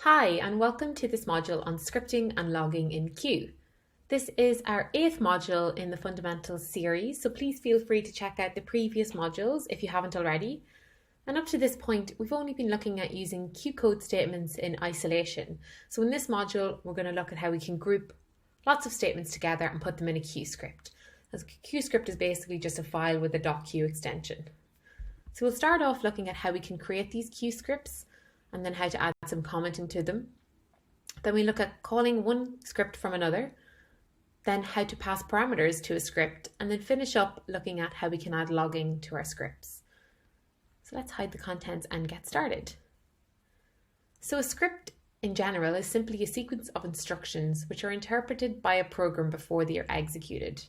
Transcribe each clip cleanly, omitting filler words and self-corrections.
Hi, and welcome to this module on scripting and logging in Q. This is our 8th module in the Fundamentals series, so please feel free to check out the previous modules if you haven't already. And up to this point, we've only been looking at using Q code statements in isolation. So in this module, we're going to look at how we can group lots of statements together and put them in a Q script. As Q script is basically just a file with a .q extension. So we'll start off looking at how we can create these Q scripts and then how to add some commenting to them. Then we look at calling one script from another, then how to pass parameters to a script, and then finish up looking at how we can add logging to our scripts. So let's hide the contents and get started. So a script in general is simply a sequence of instructions which are interpreted by a program before they are executed.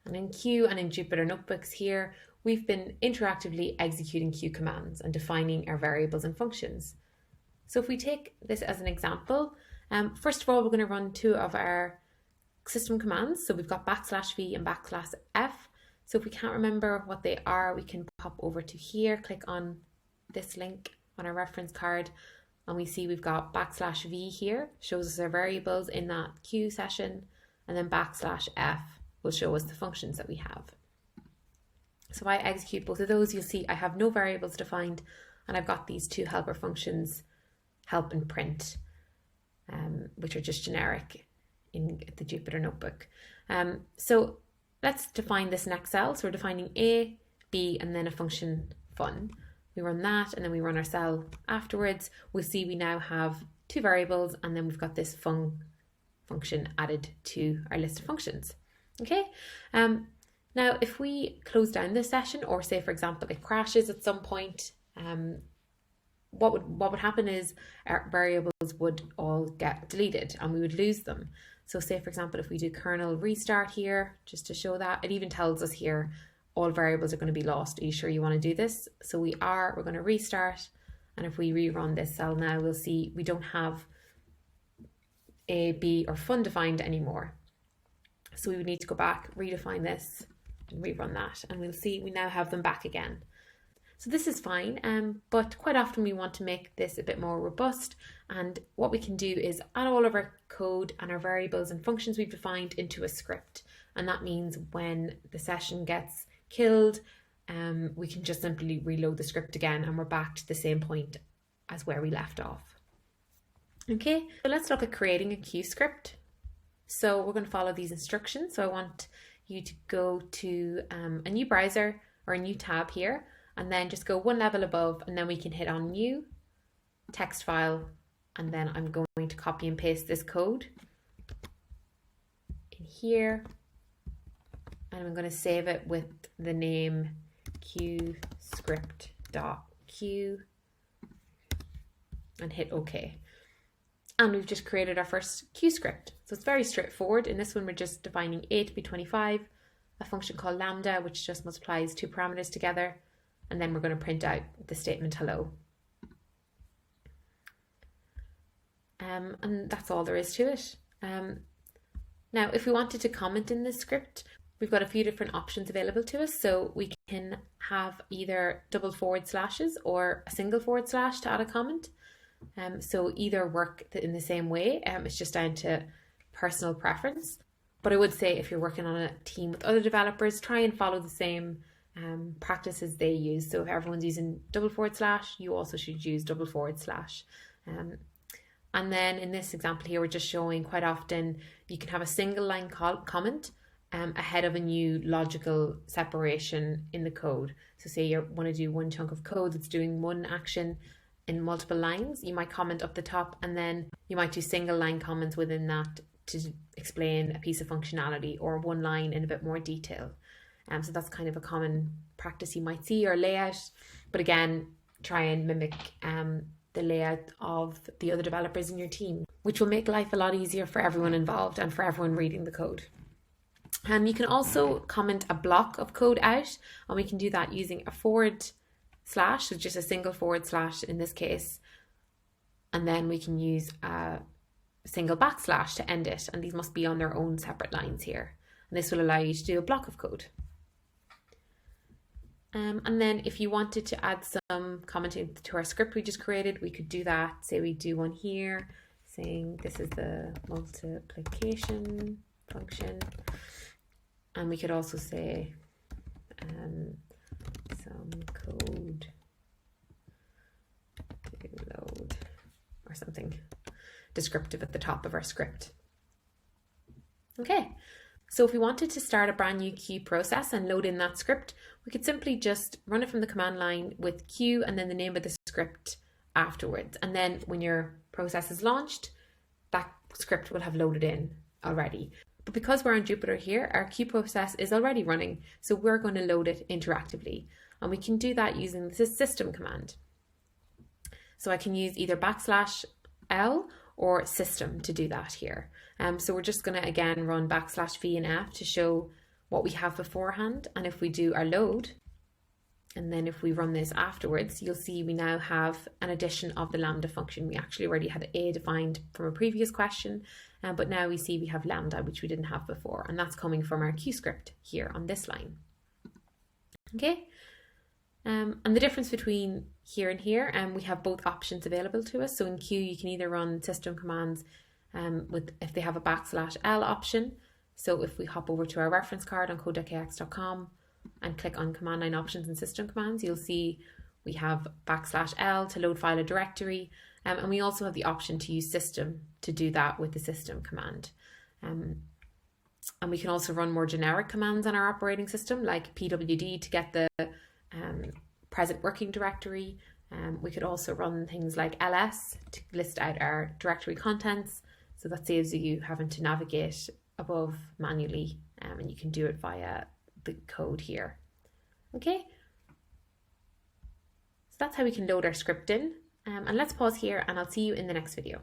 And in Q and in Jupyter Notebooks here, we've been interactively executing Q commands and defining our variables and functions. So if we take this as an example, first of all, we're going to run two of our system commands. So we've got \v and \f. So if we can't remember what they are, we can pop over to here, click on this link on our reference card, and we see we've got \v here, shows us our variables in that Q session, and then \f will show us the functions that we have. So if I execute both of those, you'll see I have no variables defined, and I've got these two helper functions, help and print, which are just generic in the Jupyter Notebook. So let's define this in Excel. So we're defining A, B, and then a function fun. We run that, and then we run our cell afterwards. We'll see we now have two variables, and then we've got this function added to our list of functions. Okay. Now, if we close down this session, or say, for example, it crashes at some point, what would happen is our variables would all get deleted and we would lose them. So say, for example, if we do kernel restart here, just to show that, it even tells us here all variables are going to be lost. Are you sure you want to do this? So we're going to restart. And if we rerun this cell now, we'll see we don't have A, B, or fun defined anymore. So we would need to go back, redefine this, and rerun that, and we'll see we now have them back again. So this is fine, but quite often we want to make this a bit more robust, and what we can do is add all of our code and our variables and functions we've defined into a script, and that means when the session gets killed, we can just simply reload the script again and we're back to the same point as where we left off. Okay, so let's look at creating a Q script. So we're going to follow these instructions. So I want you to go to a new browser or a new tab here, and then just go one level above, and then we can hit on new text file, and then I'm going to copy and paste this code in here, and I'm going to save it with the name qscript.q and hit OK. And we've just created our first Q script. So it's very straightforward. In this one, we're just defining A to be 25, a function called lambda, which just multiplies two parameters together. And then we're going to print out the statement hello. And that's all there is to it. Now, if we wanted to comment in this script, we've got a few different options available to us. So we can have either double forward slashes or a single forward slash to add a comment. So either work in the same way. It's just down to personal preference. But I would say if you're working on a team with other developers, try and follow the same practices they use. So if everyone's using double forward slash, you also should use double forward slash. And then in this example here, we're just showing quite often you can have a single line comment ahead of a new logical separation in the code. So say you want to do one chunk of code that's doing one action in multiple lines, you might comment up the top, and then you might do single line comments within that to explain a piece of functionality or one line in a bit more detail. So that's kind of a common practice you might see or layout, but again, try and mimic the layout of the other developers in your team, which will make life a lot easier for everyone involved and for everyone reading the code. You can also comment a block of code out, and we can do that using a forward slash, so just a single forward slash in this case, and then we can use a single backslash to end it, and these must be on their own separate lines here, and this will allow you to do a block of code. And then if you wanted to add some commenting to our script we just created, we could do that. Say we do one here saying this is the multiplication function. And we could also say some code to load or something descriptive at the top of our script. Okay, so if we wanted to start a brand new queue process and load in that script, we could simply just run it from the command line with queue and then the name of the script afterwards. And then when your process is launched, that script will have loaded in already. But because we're on Jupyter here, our queue process is already running, so we're going to load it interactively. And we can do that using the system command. So I can use either \L or system to do that here. So we're just going to again run \V and F to show what we have beforehand. And if we do our load, and then if we run this afterwards, you'll see we now have an addition of the lambda function. We actually already had a defined from a previous question, but now we see we have lambda, which we didn't have before. And that's coming from our queue script here on this line. Okay. And the difference between here and here, we have both options available to us. So in queue, you can either run system commands if they have a \L option. So if we hop over to our reference card on code.kx.com and click on command line options and system commands, you'll see we have \L to load file or directory. And we also have the option to use system to do that with the system command. And we can also run more generic commands on our operating system, like pwd to get the present working directory. We could also run things like ls to list out our directory contents. So that saves you having to navigate above manually, and you can do it via the code here. Okay, so that's how we can load our script in. And let's pause here and I'll see you in the next video.